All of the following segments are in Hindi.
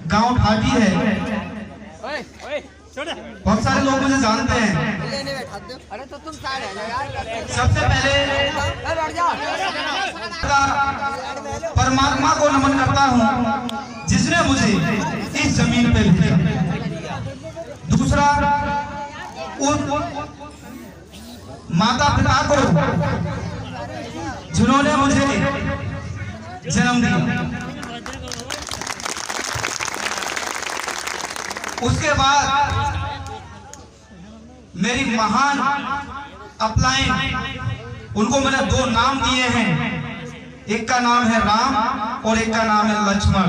गांव ठाठी है। बहुत सारे लोग मुझे जानते हैं। अरे तो तुम साइड आ जाओ यार। सबसे पहले परमात्मा को नमन करता हूँ जिसने मुझे इस जमीन पे भेजा। दूसरा, उन माता पिता को जिन्होंने मुझे जन्म दिया। उसके बाद मेरी महान अपलाइन, उनको मैंने दो नाम दिए हैं। एक का नाम है राम और एक का नाम है लक्ष्मण।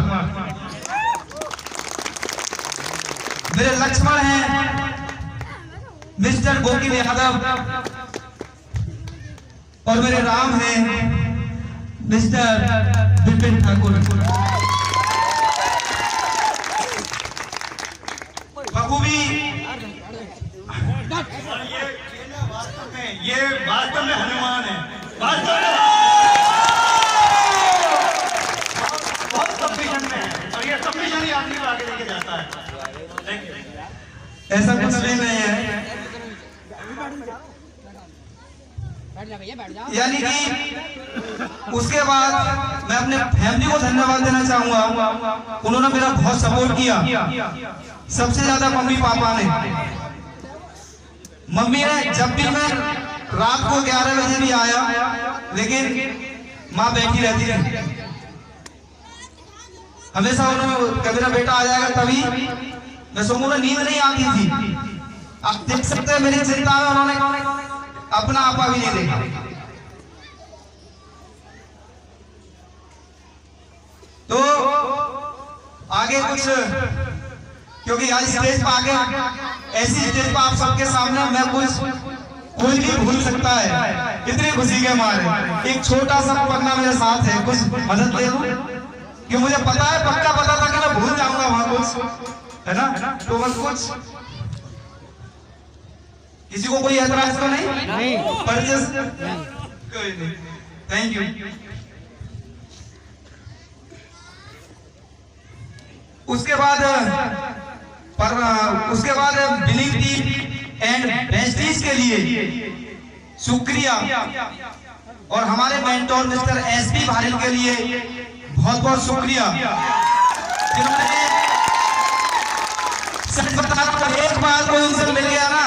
मेरे लक्ष्मण हैं मिस्टर गोकिल यादव और मेरे राम हैं मिस्टर विपिन ठाकुर। बखूबी ये वास्तव में हनुमान है। वास्तव में बहुत सबमिशन में है और ये सबमिशन ही आदमी को आगे लेके जाता है। ऐसा कुछ भी नहीं है। यानी कि उसके बाद मैं अपने फैमिली को धन्यवाद देना चाहूंगा। उन्होंने मेरा बहुत सपोर्ट किया। सबसे ज्यादा मम्मी पापा ने। मम्मी ने जब भी मैं रात को 11 बजे भी आया, लेकिन माँ बैठी रहती थी। हमेशा उन्होंने मेरा बेटा आ जाएगा तभी मैं सोऊंगा। नींद नहीं आती थी। आप देख सकते हैं मेरी चिंता में उन्होंने अपना आपा भी नहीं देखा। तो आगे कुछ, क्योंकि आज स्टेज पर आगे, ऐसी स्टेज पर आप सबके सामने मैं कोई नहीं भूल सकता है। इतनी खुशी के मारे एक छोटा सा पन्ना मेरे साथ है, कुछ मदद दे दो। कि मुझे पता है, पक्का पता था कि मैं भूल जाऊंगा वहां कुछ, है ना। तो बस कुछ, किसी को कोई ऐतराज तो नहीं? परचेस कोई नहीं। Thank you. उसके बाद बिलिंग टीम एंड प्रेस्टीज के लिए शुक्रिया और हमारे मेंटोर मिस्टर एसपी भारिल के लिए बहुत बहुत शुक्रिया, जिन्होंने सच बता रहा हूं, एक बार कोई उनसे मिल गया ना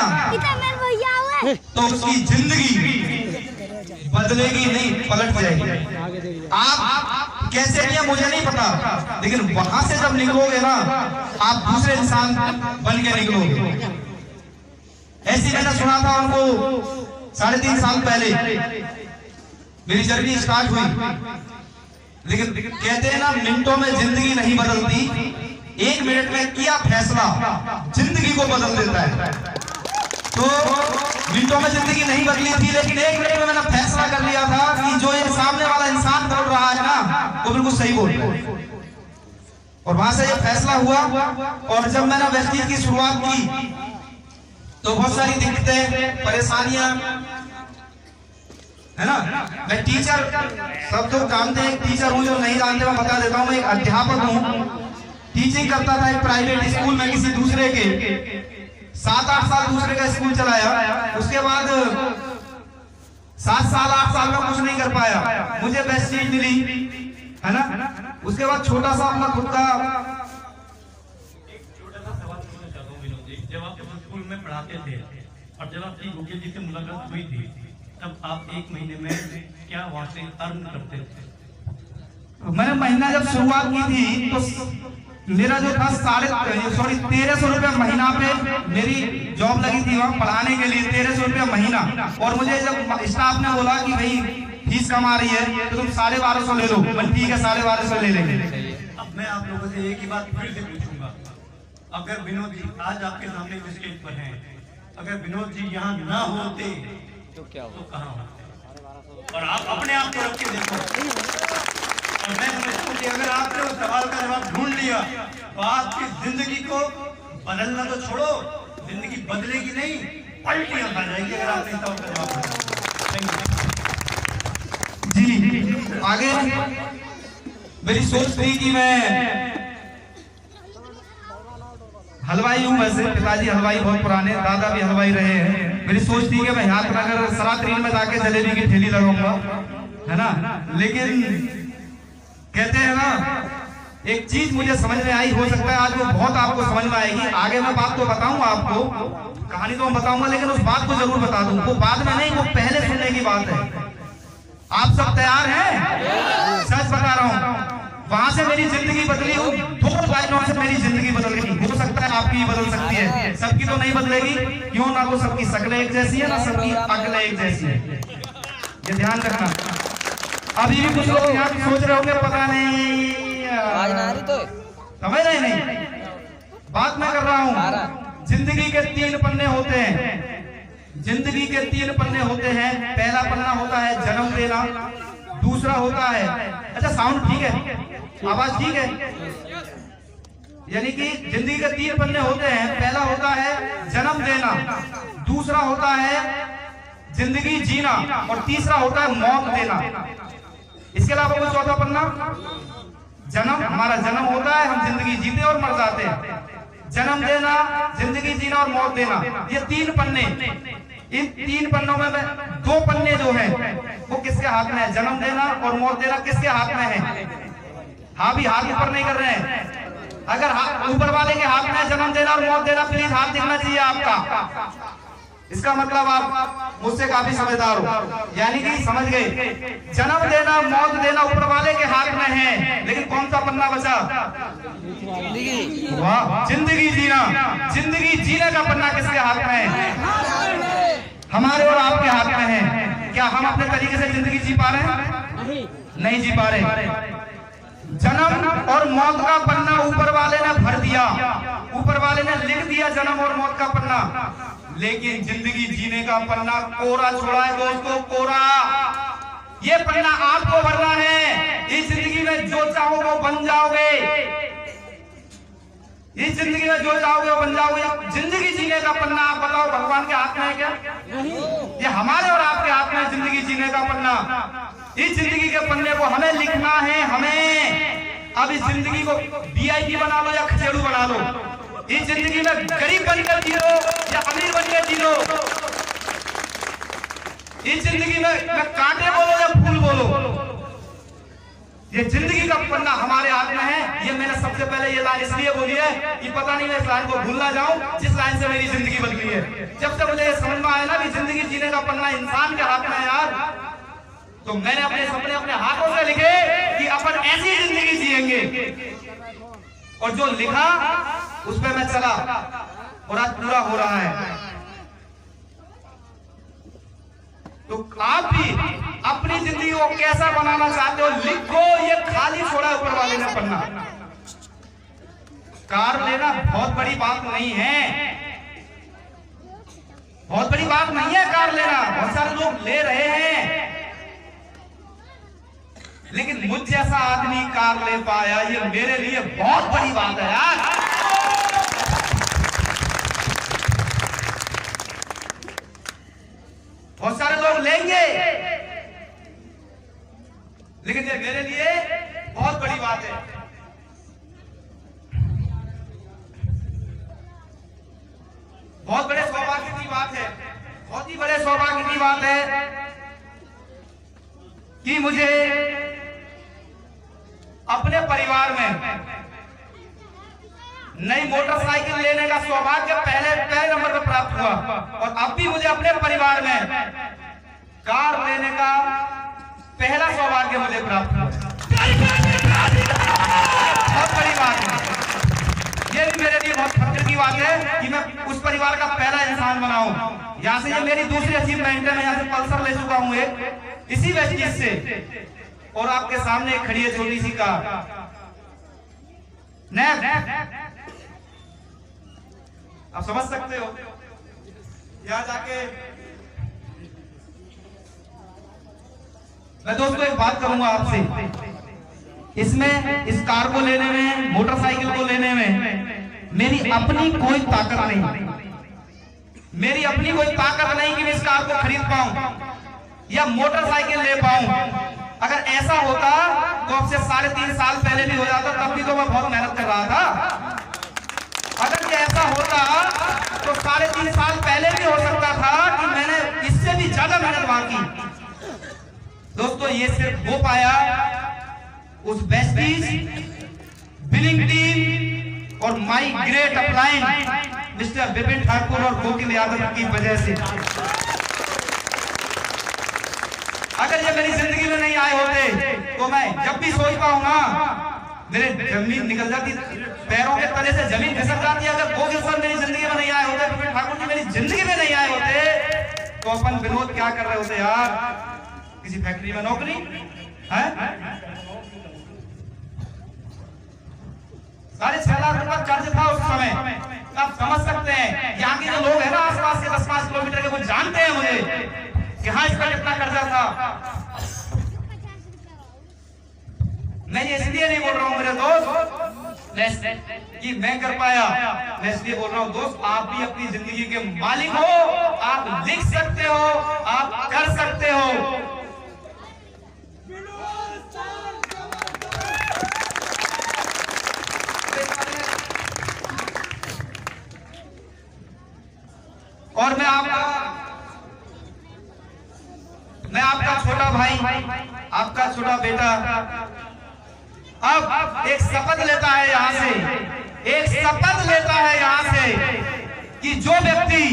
तो उसकी जिंदगी बदलेगी नहीं, पलट जाएगी। आप कैसे किया मुझे नहीं पता, लेकिन वहां से जब निकलोगे ना आप दूसरे इंसान बन के निकलोगे। ऐसी मैंने सुना था उनको 3.5 साल पहले मेरी जर्नी स्टार्ट हुई, लेकिन कहते हैं ना मिनटों में जिंदगी नहीं बदलती, 1 मिनट में किया फैसला जिंदगी को बदल देता है। तो मिनटों में जिंदगी नहीं बदली थी, लेकिन 1 मिनट में मैंने फैसला कर लिया था कि जो ये सामने वाला इंसान बोल रहा है ना वो बिल्कुल सही बोल रहा है। और वहां से ये फैसला हुआ। और जब मैंने वेस्टीज की शुरुआत की तो बहुत सारी दिक्कतें, परेशानियां, है ना। मैं टीचर, सब लोग जानते हैं टीचर हूँ, जो नहीं जानते मैं बता देता हूँ, मैं एक अध्यापक हूँ। टीचिंग करता था एक प्राइवेट स्कूल में, किसी दूसरे के 7-8 साल दूसरे का स्कूल चलाया। उसके बाद 7 साल 8 साल में कुछ नहीं कर पाया, मुझे बेस्ट सीट मिली, है ना। उसके बाद छोटा सा अपना खुद का, एक छोटा सा सवाल पूछना चाहता हूं विनोद जी। जब आप स्कूल में पढ़ाते थे और जब आपकी गोकिल जी से मुलाकात हुई थी, तब आप 1 महीने में क्या वहां से अर्न करते थे? मैंने महीना जब शुरुआत की थी तो मेरा जो था 1300 रुपया महीना पे मेरी जॉब लगी थी वहाँ पढ़ाने के लिए, 1300 रुपया महीना। और मुझे जब स्टाफ ने बोला कि भाई फीस कम आ रही है तो तुम 1250 ले लो, मैं ठीक है 1250 ले लेंगे। अब मैं आप लोगों से एक ही बात फिर से पूछूंगा, अगर विनोद जी आज आपके सामने स्टेज पर हैं, अगर विनोद जी यहाँ ना होते तो क्या हो, तो कहाँ होते? और आप अपने आप को रख के देखो। और मैं समझता हूँ कि अगर आपने उस सवाल का जवाब ढूंढ लिया तो आपकी जिंदगी को बदलना तो छोड़ो, जिंदगी बदलेगी नहीं, पलटियां खा जाएगी अगर आपने सवाल का जवाब जी। आगे मेरी सोच थी कि मैं हलवाई हूँ वैसे, पिताजी हलवाई बहुत पुराने, दादा भी हलवाई रहे हैं। मेरी सोच थी कि मैं यादनगर सरातरीन में जाके जलेबी की ठेली लगाऊंगा, है ना, लेकिन कहते हैं ना, एक चीज मुझे समझ में आई, हो सकता है आज वो बहुत आपको समझ में आएगी। आगे मैं बात तो बताऊंगा आपको, कहानी तो मैं बताऊंगा, लेकिन उस बात को जरूर बता दूं। वो बाद में नहीं, वो पहले सुनने की बात है। आप सब तैयार हैं? सच बता रहा हूं, वहां से मेरी जिंदगी बदली, 2 लाइनों से मेरी जिंदगी बदल गई। हो सकता है आपकी बदल सकती है, सबकी तो नहीं बदलेगी। क्यों ना, तो सबकी शक्लें एक जैसी है, ना सबकी अकलें एक जैसी है, ये ध्यान रखना। अभी भी कुछ लोग यहाँ सोच रहे होंगे पता नहीं तो समझ रहे नहीं, बात मैं कर रहा हूँ। जिंदगी के 3 पन्ने होते हैं, जिंदगी के 3 पन्ने होते हैं। पहला पन्ना होता है जन्म देना, दूसरा होता है, अच्छा साउंड ठीक है, आवाज ठीक है, यानी कि जिंदगी के 3 पन्ने होते हैं। पहला होता है जन्म देना, दूसरा होता है जिंदगी जीना, और तीसरा होता है मौत देना। इसके अलावा कोई चौथा पन्ना? जन्म, हमारा जन्म होता है, हम जिंदगी जीते और मर जाते हैं। जन्म देना, जिंदगी जीना और मौत देना, ये 3 पन्ने। इन 3 पन्नों में 2 पन्ने जो हैं वो किसके हाथ में है? जन्म देना और मौत देना किसके हाथ में है? हाँ भी हाथ ऊपर नहीं कर रहे हैं। अगर ऊपर वाले के हाथ में है जन्म देना और मौत देना, प्लीज हाथ दिखना चाहिए आपका। इसका मतलब आप मुझसे काफी समझदार हो, यानी कि समझ गए। जन्म देना, मौत देना ऊपर वाले के हाथ में है, लेकिन कौन सा पन्ना बचा? वाह, जिंदगी जीना। जिंदगी जीने का पन्ना किसके हाथ में है? हमारे और आपके हाथ में है। क्या हम अपने तरीके से जिंदगी जी पा रहे हैं? नहीं जी पा रहे। जन्म और मौत का पन्ना ऊपर वाले ने भर दिया, ऊपर वाले ने लिख दिया जन्म और मौत का पन्ना, लेकिन जिंदगी जीने का पन्ना कोरा छोड़ा है दोस्तों, कोरा। ये पन्ना आपको भरना है। इस जिंदगी में जो चाहो वो बन जाओगे, इस जिंदगी में जो चाहोगे वो बन जाओगे। जिंदगी जीने का पन्ना आप बताओ भगवान के हाथ में है क्या? ये हमारे और आपके हाथ में जिंदगी जीने का पन्ना। इस जिंदगी के पन्ने को हमें लिखना है, हमें। अब इस जिंदगी को VIP बना लो या खचेड़ू बना लो, इस जिंदगी में गरीब बनकर जी लो या अमीर बनकर जी लो, इस जिंदगी में कांटे बोलो या फूल बोलो, ये जिंदगी का पन्ना हमारे हाथ में है। ये मैंने सबसे पहले ये लाइन इसलिए बोली है कि पता नहीं मैं इस लाइन को भूल ना जाऊं, जिस लाइन से मेरी जिंदगी बदली है। जब से मुझे ये समझ में आया ना कि जिंदगी जीने का पन्ना इंसान के हाथ में है यार, तो मैंने अपने सपने अपने हाथों से लिखे कि अपन ऐसी जिंदगी जिएंगे, और जो लिखा उस पर मैं चला और आज पूरा हो रहा है। तो आप भी अपनी जिंदगी को कैसा बनाना चाहते हो लिखो, ये खाली छोड़ा ऊपर वाले ने पन्ना। कार लेना बहुत बड़ी बात नहीं है, बहुत बड़ी बात नहीं है कार लेना, बहुत सारे लोग ले रहे हैं, लेकिन मुझ जैसा आदमी कार ले पाया, ये मेरे लिए बहुत बड़ी बात है यार। बहुत सारे लोग लेंगे, लेकिन ये मेरे लिए बहुत बड़ी बात है। बहुत बड़े सौभाग्य की बात है, बहुत ही बड़े सौभाग्य की बात है कि मुझे अपने परिवार में नई मोटरसाइकिल लेने का सौभाग्य पहले नंबर पर प्राप्त हुआ, और अब भी मुझे अपने परिवार में कार लेने का पहला सौभाग्य मुझे प्राप्त हुआ। बहुत बड़ी बात है, ये भी मेरे लिए बहुत फख्र की बात है कि मैं उस परिवार का पहला इंसान बना हूं। यहाँ से ये मेरी दूसरी अचीवमेंट है। मैं यहाँ से पल्सर ले चुका हूँ एक, इसी वेस्टेज से, और आपके सामने खड़ी है छोटी सी कार नैप। आप समझ सकते हो, यहाँ जाके मैं दोस्तों एक बात करूंगा आपसे, इसमें इस कार को लेने में, मोटरसाइकिल को लेने में मेरी अपनी कोई ताकत नहीं, मेरी अपनी कोई ताकत नहीं कि मैं इस कार को खरीद पाऊं या मोटरसाइकिल ले पाऊं। अगर ऐसा होता तो अब से 3.5 साल पहले भी हो जाता, तब भी तो मैं बहुत मेहनत कर रहा था। अगर ये ऐसा तो 3.5 साल पहले भी हो सकता था कि मैंने इससे भी ज्यादा मेहनत वहां की। दोस्तों ये सिर्फ हो पाया उस बेस्टीज बिलिंग टीम और my great upline mister Vipin Thakur और गोकिल यादव की वजह से। अगर ये मेरी जिंदगी में नहीं आए होते तो मैं जब भी सोचता हूं ना मेरे जमीन निकल जाती, पैरों के तले से जमीन खिसक जाती। अगर गोकिल सर मेरी जिंदगी में नहीं आए होते, विपिन ठाकुर जी मेरी जिंदगी में नहीं आए होते तो अपन विनोद क्या कर रहे होते यार? किसी फैक्ट्री में नौकरी है? 6.5 लाख रुपया कर्ज था उस समय। आप समझ सकते हैं यहाँ के जो लोग हैं ना आसपास के 10-5 किलोमीटर के, वो जानते हैं मुझे कि हाँ इसका कितना कर्जा था। मैं ये इसलिए नहीं बोल रहा हूं मेरे दोस्त कि मैं कर पाया, मैं इसलिए बोल रहा हूं दोस्त आप भी अपनी जिंदगी के मालिक हो, आप लिख सकते हो, आप कर सकते हो। और मैं आपका छोटा भाई, आपका छोटा बेटा अब एक शपथ लेता है यहां से, एक शपथ लेता है यहां से कि जो व्यक्ति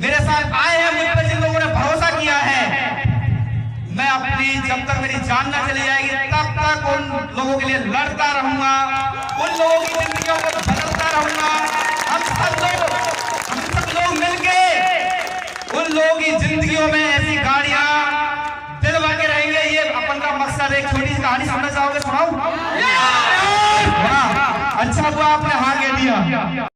मेरे साथ आए हैं, मुझ पर जिन लोगों ने भरोसा किया है, मैं अपनी जब तक मेरी जान न चली जाएगी तब तक उन लोगों के लिए लड़ता रहूंगा, उन लोगों की जिंदगियों को बदलता रहूंगा। हम सब लोग मिलके उन लोगों की जिंदगियों में ऐसी गाड़ियां दिलवा के रहेंगे। ये अपन का मकसद। एक छोटी सी कहानी सुनना चाहोगे? सुनाऊं? अच्छा हुआ आपने हाँ कह दिया।